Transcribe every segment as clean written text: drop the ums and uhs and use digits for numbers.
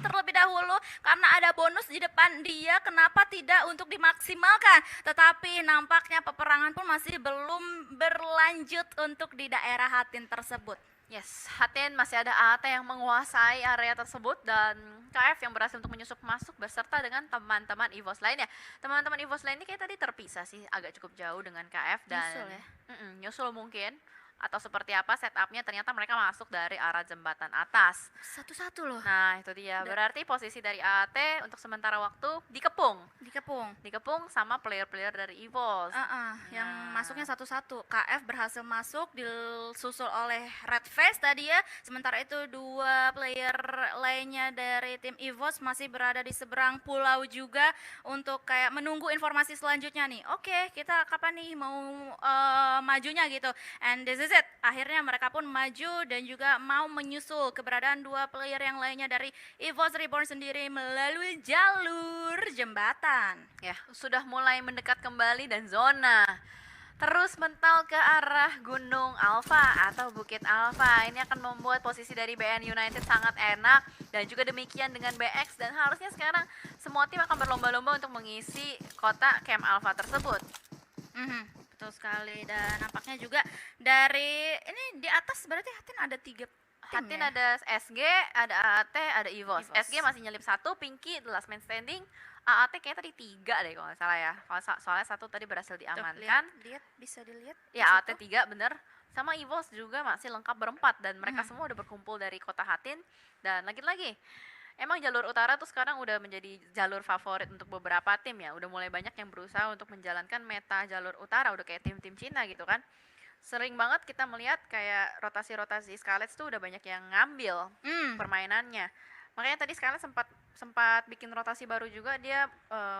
terlebih dahulu karena ada bonus di depan dia, kenapa tidak untuk dimaksimalkan. Tetapi nampaknya peperangan pun masih belum berlanjut untuk di daerah Hatin tersebut. Yes, Hatin masih ada AAT yang menguasai area tersebut dan KF yang berhasil untuk menyusup masuk beserta dengan teman-teman EVOS lainnya. Teman-teman EVOS lainnya kayak tadi terpisah sih, agak cukup jauh dengan KF dan Nyusul ya? nyusul mungkin atau seperti apa setupnya, ternyata mereka masuk dari arah jembatan atas. Satu-satu loh. Nah itu dia, berarti posisi dari AAT untuk sementara waktu dikepung Dikepung. sama player-player dari EVOS. Yang masuknya satu-satu. KF berhasil masuk, disusul oleh Red Face tadi ya. Sementara itu dua player lainnya dari tim EVOS masih berada di seberang pulau juga untuk kayak menunggu informasi selanjutnya nih. Oke, kita kapan nih mau majunya gitu. And this is it. Akhirnya mereka pun maju dan juga mau menyusul keberadaan dua player yang lainnya dari EVOS Reborn sendiri melalui jalur jembatan. Ya, sudah mulai mendekat kembali dan zona terus mental ke arah Gunung Alpha atau Bukit Alpha. Ini akan membuat posisi dari BN United sangat enak dan juga demikian dengan BX, dan harusnya sekarang semua tim akan berlomba-lomba untuk mengisi kota Camp Alpha tersebut. Betul sekali, dan nampaknya juga dari ini di atas berarti Hatin ada 3 tim Hatin ya? ada SG, ada AAT, ada EVOS. SG masih nyelip 1, Pinky the last man standing. AAT kayaknya tadi 3 deh kalau nggak salah ya. Soalnya 1 tadi berhasil Tuh, diamankan. lihat bisa dilihat. Ya AAT 3 bener. Sama EVOS juga masih lengkap berempat dan mereka semua udah berkumpul dari kota Hatin. Dan lagi-lagi emang jalur utara tuh sekarang udah menjadi jalur favorit untuk beberapa tim ya. Udah mulai banyak yang berusaha untuk menjalankan meta jalur utara, udah kayak tim-tim Cina gitu kan. Sering banget kita melihat kayak rotasi-rotasi Scarlet tuh udah banyak yang ngambil permainannya. Makanya tadi Scarlet sempat bikin rotasi baru juga, dia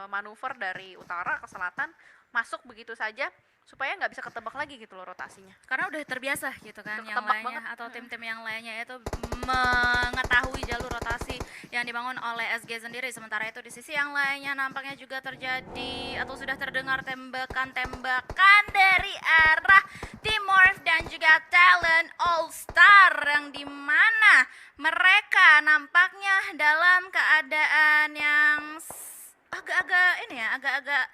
manuver dari utara ke selatan, masuk begitu saja supaya nggak bisa ketebak lagi gitu loh rotasinya. Karena udah terbiasa gitu kan, Udah yang ketebak lainnya banget. atau tim-tim yang lainnya itu mengetahui jalur rotasi yang dibangun oleh SG sendiri. Sementara itu di sisi yang lainnya nampaknya juga terjadi atau sudah terdengar tembakan-tembakan dari arah Teamworth dan juga Talent All Star, yang dimana mereka nampaknya dalam keadaan yang agak-agak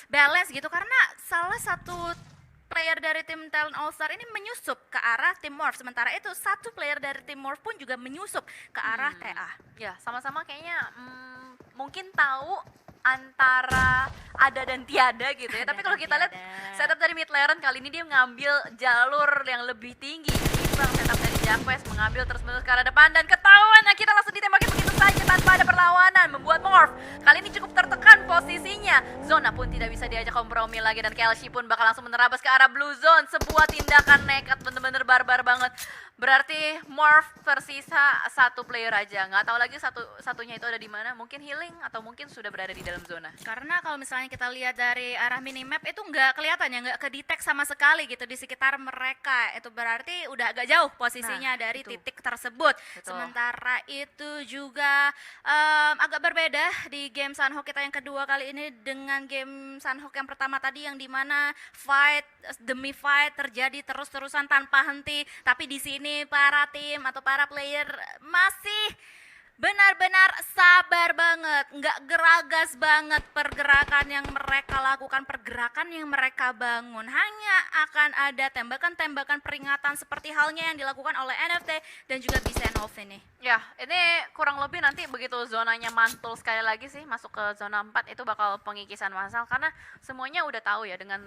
balance gitu, karena salah satu player dari tim Talent All Star ini menyusup ke arah tim Morph, sementara itu satu player dari tim Morph pun juga menyusup ke arah TA. Ya sama-sama kayaknya mungkin tahu antara ada dan tiada gitu ya. Tapi kalau kita lihat setup dari mid lane kali ini dia ngambil jalur yang lebih tinggi ketimbang setup dari Jacques, mengambil terus-menerus ke arah depan dan ketahuan kita langsung ditembakin begitu saja tanpa ada perlawanan, membuat Morph kali ini cukup tertekan posisinya. Zona pun tidak bisa diajak kompromi lagi dan Kelshi pun bakal langsung menerabas ke arah blue zone. Sebuah tindakan nekat bener-bener barbar banget. Berarti Morph tersisa satu player aja, nggak tahu lagi satunya itu ada di mana, mungkin healing atau mungkin sudah berada di dalam zona. Karena kalau misalnya kita lihat dari arah minimap itu nggak kelihatan ya, nggak kedetek sama sekali gitu di sekitar mereka. Itu berarti udah agak jauh posisinya dari itu. titik tersebut. Betul. Sementara itu juga agak berbeda di game Sunhawk kita yang kedua kali ini dengan game Sunhawk yang pertama tadi, yang dimana fight demi fight terjadi terus-terusan tanpa henti. Tapi di sini para tim atau para player masih benar-benar sabar banget, nggak geragas banget pergerakan yang mereka lakukan, pergerakan yang mereka bangun. Hanya akan ada tembakan-tembakan peringatan seperti halnya yang dilakukan oleh NFT dan juga Bisenov ini. Ya, ini kurang lebih nanti begitu zonanya mantul sekali lagi sih masuk ke zona 4 itu bakal pengikisan massal, karena semuanya udah tahu ya dengan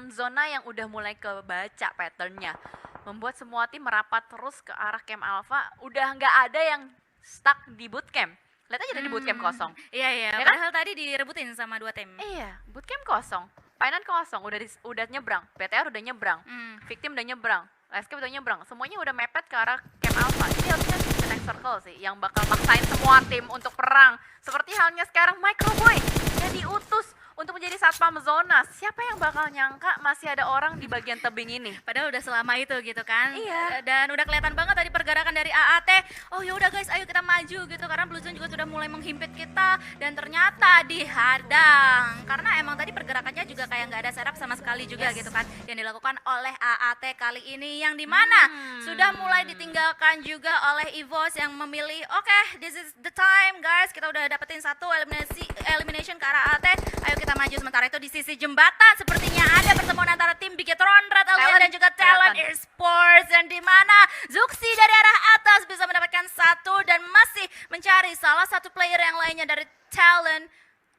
zona yang udah mulai kebaca patternnya, membuat semua tim merapat terus ke arah Camp Alpha. Udah nggak ada yang stuck di bootcamp. Lihat aja di bootcamp kosong. Iya, Ya kan? padahal tadi direbutin sama dua tim. Iya, bootcamp kosong. Painan kosong, udah nyebrang. PTR udah nyebrang. Victim udah nyebrang. Escape udah nyebrang. Semuanya udah mepet ke arah Camp Alpha. Ini harusnya the next circle sih yang bakal maksain semua tim untuk perang. Seperti halnya sekarang Microboy yang diutus untuk menjadi satpam zona. Siapa yang bakal nyangka masih ada orang di bagian tebing ini? Padahal udah selama itu gitu kan. Iya. Dan udah kelihatan banget tadi pergerakan dari AAT. Oh ya udah guys, ayo kita maju gitu karena Blue Zone juga sudah mulai menghimpit kita dan ternyata dihadang. Karena emang tadi pergerakannya juga kayak nggak ada setup sama sekali juga gitu kan yang dilakukan oleh AAT kali ini yang dimana sudah mulai ditinggalkan juga oleh EVOS yang memilih oke, this is the time guys, kita udah dapetin satu elimination ke arah AAT. Ayo kita maju. Sementara itu di sisi jembatan sepertinya ada pertemuan antara tim Bigetron Red Alien dan juga Talent Esports yang dimana Zuxi dari arah atas bisa mendapatkan satu dan masih mencari salah satu player yang lainnya dari Talent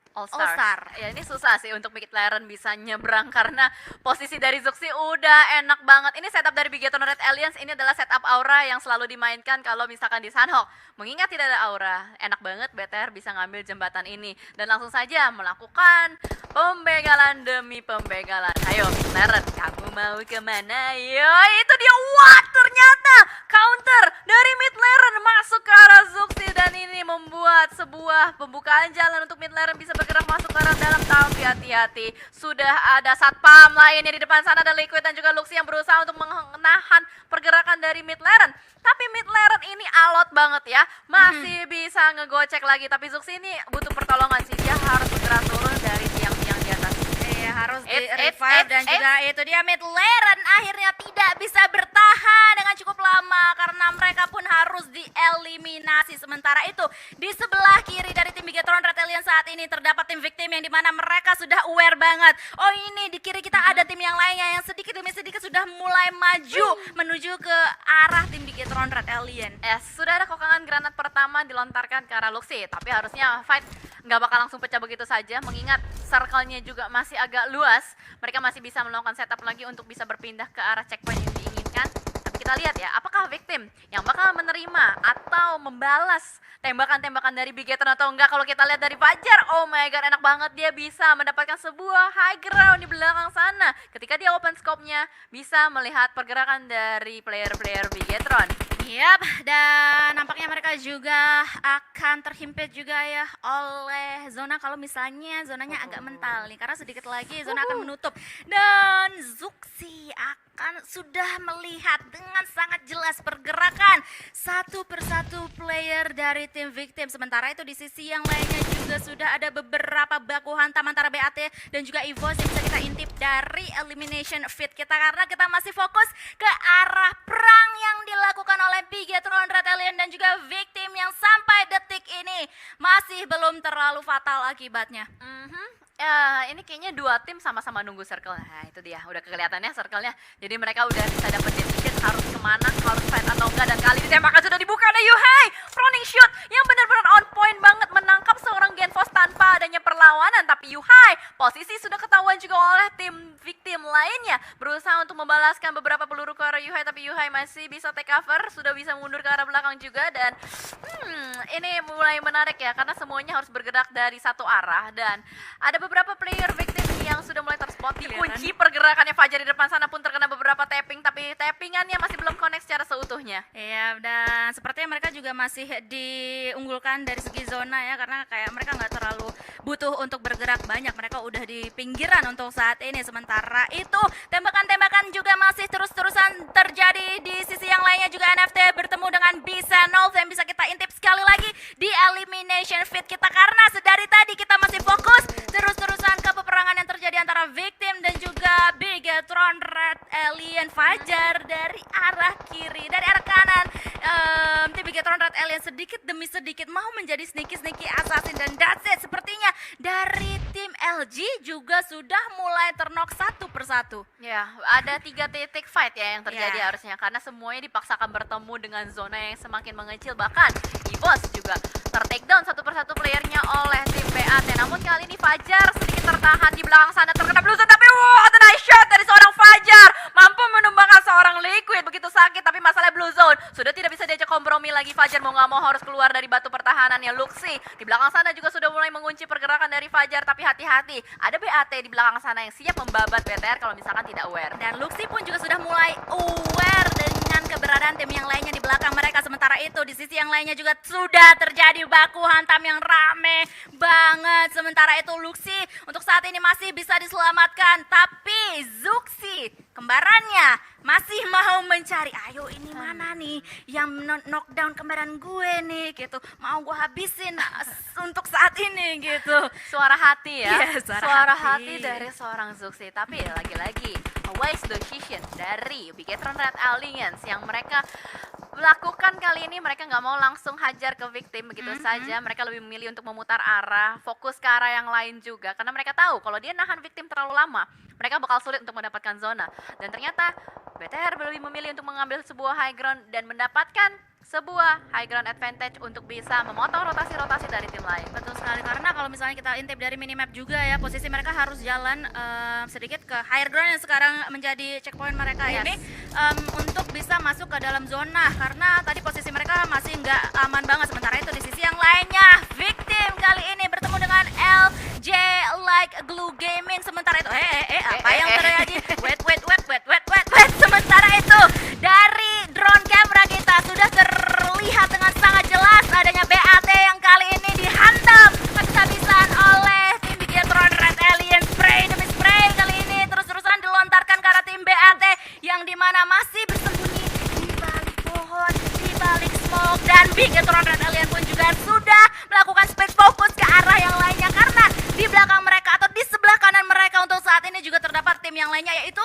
All-Star. Ya ini susah sih untuk Midlaren bisa nyebrang karena posisi dari Zuxi udah enak banget. Ini setup dari Bigetron Red Aliens, ini adalah setup aura yang selalu dimainkan kalau misalkan di Sanhok. Mengingat tidak ada aura, enak banget BTR bisa ngambil jembatan ini dan langsung saja melakukan pembegalan demi pembegalan. Ayo Midlaren, kamu mau kemana? Yo itu dia, what ternyata counter dari Midlaren masuk ke arah Zuxi dan ini membuat sebuah pembukaan jalan untuk Midlaren bisa bergerak masuk ke arah dalam. Tapi hati-hati, sudah ada satpam lainnya di depan sana, ada Liquid dan juga Luxi yang berusaha untuk menahan pergerakan dari Midlaren. Tapi Midlaren ini alot banget ya, masih bisa ngegocek lagi. Tapi Zuxi ini butuh pertolongan sih, dia harus bergerak turun dari tiang-tiang di atas. Iya, harus di-revive dan juga itu dia Midlaren akhirnya tidak bisa bertahan dengan cukup lama karena mereka pun harus dieliminasi. Sementara itu di sebelah kiri dari tim Bigetron Red Alien saat ini terdapat tim victim yang dimana mereka sudah aware banget. Oh ini di kiri kita ada tim yang lainnya yang sedikit demi sedikit sudah mulai maju menuju ke arah tim Bigetron Red Alien. Sudah ada kokangan granat pertama dilontarkan ke arah Luxi, tapi harusnya fight nggak bakal langsung pecah begitu saja mengingat circle-nya juga masih agak luas. Mereka masih bisa melakukan setup lagi untuk bisa berpindah ke arah checkpoint yang diinginkan. Tapi kita lihat ya, apakah victim yang bakal menerima atau membalas tembakan-tembakan dari Bigetron atau enggak. Kalau kita lihat dari Fajar, oh my god, enak banget dia bisa mendapatkan sebuah high ground di belakang sana. Ketika dia open scope-nya bisa melihat pergerakan dari player-player Bigetron. Yap, dan nampaknya mereka juga akan terhimpit juga ya oleh zona kalau misalnya zonanya agak mental nih, karena sedikit lagi zona akan menutup dan Zuxi akan sudah melihat dengan sangat jelas pergerakan satu persatu player dari tim victim. Sementara itu di sisi yang lainnya juga sudah ada beberapa baku hantam antara BAT dan juga EVOS yang bisa kita intip dari elimination feed kita karena kita masih fokus ke arah perang yang dilakukan oleh Bigetron Red Alien dan juga victim yang sampai detik ini masih belum terlalu fatal akibatnya. Ya, ini kayaknya dua tim sama-sama nunggu circle. Nah, itu dia, udah kelihatannya circle-nya. Jadi mereka udah bisa dapet decision harus kemana, harus fight atau enggak. Dan kali ini tembakan sudah dibuka oleh Yuhei. Proning shoot yang benar-benar on point banget menangkap seorang Genfos tanpa adanya perlawanan. Tapi Yuhei, posisi sudah ketahuan juga oleh tim victim lainnya. Berusaha untuk membalaskan beberapa peluru ke arah Yuhei. Tapi Yuhei masih bisa take cover, sudah bisa mundur ke arah belakang juga. Dan ini mulai menarik ya, karena semuanya harus bergerak dari satu arah. Dan ada beberapa player victim yang sudah mulai terspot. Dikunci pergerakannya Fajar di depan sana pun terkena beberapa tapping, tapi tappingannya masih belum connect secara seutuhnya. Iya, dan sepertinya mereka juga masih diunggulkan dari segi zona ya, karena kayak mereka nggak terlalu butuh untuk bergerak banyak. Mereka udah di pinggiran untuk saat ini. Sementara itu tembakan-tembakan juga masih terus-terusan terjadi di sisi yang lainnya juga. NFT bertemu dengan B-Senolf yang bisa kita intip sekali lagi di elimination feed kita karena sedari tadi kita masih fokus terus-terusan ke peperangan yang terjadi antara victim dan juga Bigetron Red Alien. Fajar dari arah kiri, dari arah kanan, tim Bigetron Red Alien sedikit demi sedikit mau menjadi sneaky assassin dan that's it. Sepertinya dari tim LG juga sudah mulai ternok satu persatu. Ya, ada 3 titik fight ya yang terjadi harusnya karena semuanya dipaksakan bertemu dengan zona yang semakin mengecil. Bahkan EVOS juga ter-takedown satu persatu playernya oleh tim BAT. Namun kali ini Fajar sedikit tertahan di belakang sana, terkena Blue Zone, tapi ada nice shot dari seorang Fajar. Mampu menumbangkan seorang Liquid, begitu sakit, tapi masalah Blue Zone sudah tidak bisa diajak kompromi lagi. Fajar mau nggak mau harus keluar dari batu pertahanannya. Luxi di belakang sana juga sudah mulai mengunci pergerakan dari Fajar, tapi hati-hati, ada BAT di belakang sana yang siap membabat BTR kalau misalkan tidak aware. Dan Luxi pun juga sudah mulai aware dengan keberadaan tim yang lainnya di belakang mereka. Sementara itu di sisi yang lainnya juga sudah terjadi baku hantam yang rame banget. Sementara itu Luxi untuk saat ini masih bisa diselamatkan, tapi Zuxi kembarannya masih mau mencari. Ayo ini mana nih yang knockdown kembaran gue nih gitu, mau gue habisin untuk saat ini gitu. Suara hati ya. Iya, suara hati dari seorang Zuxi. Tapi lagi-lagi a wise decision dari Bigetron Red Alliance yang mereka lakukan kali ini. Mereka nggak mau langsung hajar ke victim begitu saja. Mereka lebih memilih untuk memutar arah, fokus ke arah yang lain juga, karena mereka tahu kalau dia nahan victim terlalu lama, mereka bakal sulit untuk mendapatkan zona. Dan ternyata BTR lebih memilih untuk mengambil sebuah high ground dan mendapatkan sebuah high ground advantage untuk bisa memotong rotasi-rotasi dari tim lain. Betul sekali, karena kalau misalnya kita intip dari minimap juga ya, posisi mereka harus jalan sedikit ke higher ground yang sekarang menjadi checkpoint mereka ini untuk bisa masuk ke dalam zona, karena tadi posisi mereka masih nggak aman banget. Sementara itu di sisi yang lainnya, victim kali ini bertemu dengan LJ Like Glue Gaming. Sementara itu apa yang terjadi? Wait. Sementara itu dari drone camera kita sudah terlihat dengan sangat jelas adanya BAT yang kali ini dihantam habis-habisan oleh tim Bigetron Red Alien. Spray demi spray kali ini terus-terusan dilontarkan ke arah tim BAT yang dimana masih bersembunyi di balik pohon, di balik smoke. Dan Bigetron Red Alien pun juga sudah melakukan space focus ke arah yang lainnya, karena di belakang mereka atau di sebelah kanan mereka untuk saat ini juga terdapat tim yang lainnya, yaitu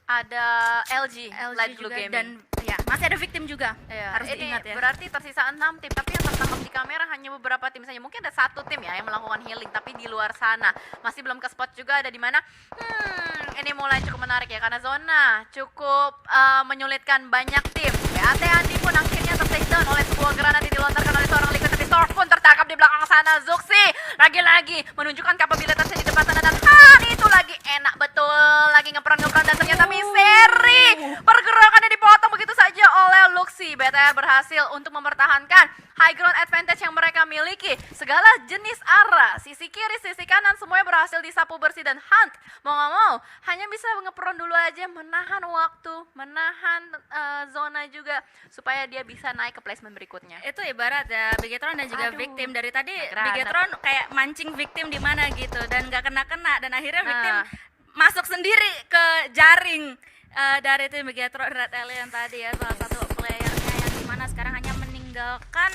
ada LG Light Blue juga, Gaming. dan ya masih ada victim juga. Ya, Harus ini diingat ya. berarti tersisa 6 tim, tapi yang tertangkap di kamera hanya beberapa tim saja. Mungkin ada satu tim ya yang melakukan healing, tapi di luar sana masih belum ke spot juga ada di mana. Ini mulai cukup menarik ya, karena zona cukup menyulitkan banyak tim. BAT Andi pun akhirnya ter-takedown oleh sebuah granat yang dilontarkan oleh seorang Liquid, tapi Stork pun tertangkap di belakang sana. Zuxi lagi-lagi menunjukkan kapabilitasnya di depan sana, dan itu lagi enak betul, lagi ngeperan dan ternyata misteri. Pergerakannya dipotong begitu saja oleh Luxi. BTR berhasil untuk mempertahankan high ground advantage yang mereka miliki. Segala jenis arah, sisi kiri, sisi kanan, semuanya berhasil disapu bersih, dan Hunt mau nggak mau hanya bisa ngeperon dulu aja, menahan waktu, menahan zona juga supaya dia bisa naik ke placement berikutnya. Itu ibarat ya Bigetron dan juga Aduh, victim dari tadi. granat. Bigetron kayak mancing victim di mana gitu dan nggak kena-kena, dan akhirnya victim masuk sendiri ke jaring dari tim Bigetron Red Alien tadi ya, salah satu playernya yang dimana sekarang hanya meninggalkan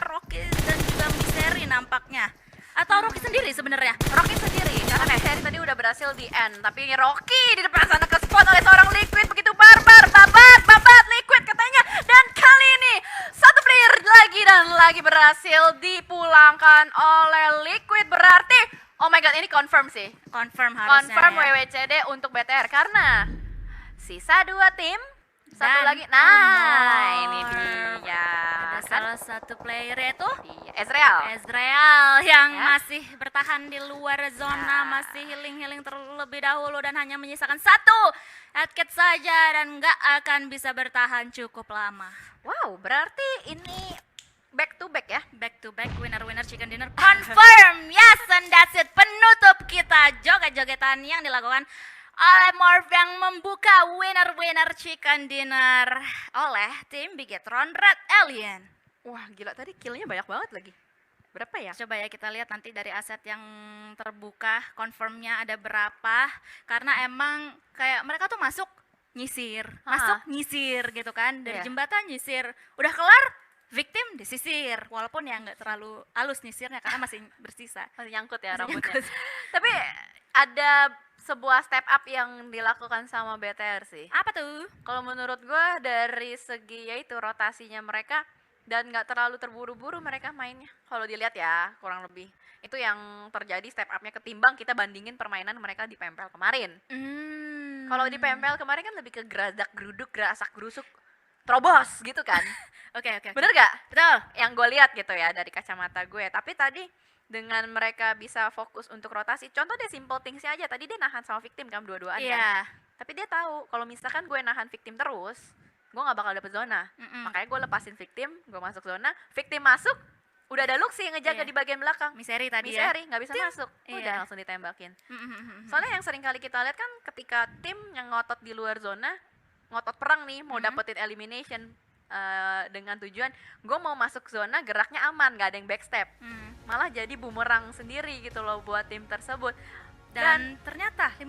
Rocky dan juga Misteri nampaknya. Atau Rocky sendiri sebenarnya? Rocky sendiri, karena Misteri tadi udah berhasil di end, tapi Rocky di depan sana ke spot oleh seorang Liquid begitu barbar, babat Liquid katanya. Dan kali ini satu player lagi dan lagi berhasil dipulangkan oleh Liquid. Berarti oh my god, ini confirm sih. Confirm harusnya. Confirm ya. WWCD untuk BTR, karena sisa 2 tim, satu Dan lagi. Nah, Amor. ini dia. Ada Kan? salah satu player yaitu Iya, Ezreal. Ezreal yang Ya. masih bertahan di luar zona, Ya. masih healing terlebih dahulu dan hanya menyisakan satu headkit saja dan nggak akan bisa bertahan cukup lama. Wow, berarti ini back to back ya. Back to back, winner chicken dinner confirm. Yes, and that's it. Penutup kita joget-jogetan yang dilakukan oleh Morph yang membuka winner chicken dinner oleh tim Bigetron Red Alien. Wah, gila, tadi killnya banyak banget lagi. Berapa ya? Coba ya kita lihat nanti dari aset yang terbuka confirmnya ada berapa, karena emang kayak mereka tuh masuk nyisir gitu kan, dari Iya. jembatan nyisir, udah kelar victim disisir, walaupun ya nggak terlalu halus nyisirnya karena masih bersisa. Masih nyangkut ya Masih rambutnya. nyangkut. Tapi ada sebuah step up yang dilakukan sama BTR sih. Apa tuh? Kalau menurut gue dari segi yaitu rotasinya mereka dan nggak terlalu terburu-buru mereka mainnya. Kalau dilihat ya kurang lebih itu yang terjadi step upnya ketimbang kita bandingin permainan mereka di Pempel kemarin. Kalau di Pempel kemarin kan lebih ke geradak geruduk, gerasak gerusuk, terobos gitu kan. Oke. Bener gak? Betul. Yang gue lihat gitu ya dari kacamata gue. Tapi tadi dengan mereka bisa fokus untuk rotasi, contoh deh simple thingsnya aja, tadi dia nahan sama victim kan dua-duaan kan. Iya. Tapi dia tahu kalau misalkan gue nahan victim terus, gue nggak bakal dapet zona. Makanya gue lepasin victim, gue masuk zona, victim masuk, udah ada Luxi yang ngejaga Iya. di bagian belakang. Misteri tadi ya. Misteri nggak bisa masuk, udah Iya. langsung ditembakin. Soalnya yang sering kali kita lihat kan ketika tim yang ngotot di luar zona, ngotot perang nih, mau dapetin elimination dengan tujuan gue mau masuk zona geraknya aman, gak ada yang backstep, malah jadi bumerang sendiri gitu loh buat tim tersebut. Dan ternyata 15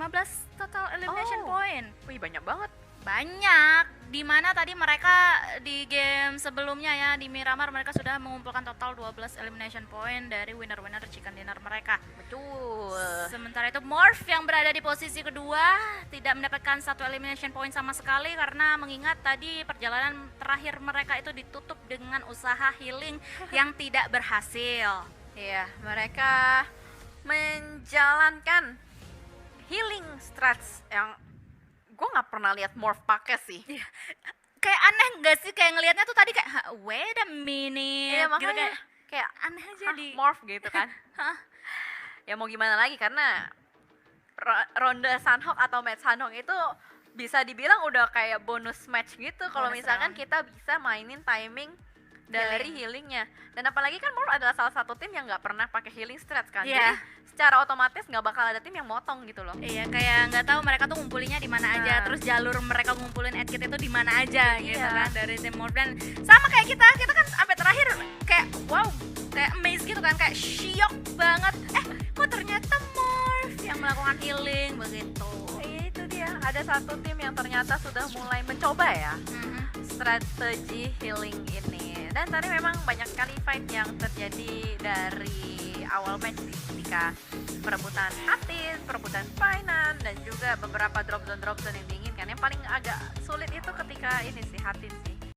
total elimination Oh. point. Wih, banyak banget. Banyak. Dimana tadi mereka di game sebelumnya ya di Miramar mereka sudah mengumpulkan total 12 elimination point dari winner-winner chicken dinner mereka. Betul. Sementara itu Morph yang berada di posisi kedua tidak mendapatkan satu elimination point sama sekali karena mengingat tadi perjalanan terakhir mereka itu ditutup dengan usaha healing yang tidak berhasil. Iya, mereka menjalankan healing strats yang gue nggak pernah lihat Morph pakai sih. Kayak aneh gak sih kayak ngelihatnya tuh tadi kayak wait a minute. Iya, gitu, makanya kayak aneh aja hah, di Morph gitu kan. Hah? Ya mau gimana lagi, karena ronde Sanhok atau match Sanhok itu bisa dibilang udah kayak bonus match gitu kalau Bonus misalkan round. kita bisa mainin timing dari healingnya. Dan apalagi kan Morph adalah salah satu tim yang nggak pernah pakai healing strats kan. Iya. Jadi secara otomatis nggak bakal ada tim yang motong gitu loh. Iya, kayak nggak tahu mereka tuh ngumpulinnya di mana aja, Nah. terus jalur mereka ngumpulin ad kit itu di mana aja gitu Iya. kan dari tim Morph. Dan sama kayak kita kan sampai terakhir kayak wow, kayak amazed gitu kan, kayak syok banget. Kok ternyata Morph yang melakukan healing begitu. Itu dia, ada satu tim yang ternyata sudah mulai mencoba ya strategi healing ini. Dan tadi memang banyak sekali fight yang terjadi dari awal match sih, ketika perebutan Hatin, perebutan Painan, dan juga beberapa drop zone yang diinginkan. Yang paling agak sulit itu ketika ini sih Hatin sih,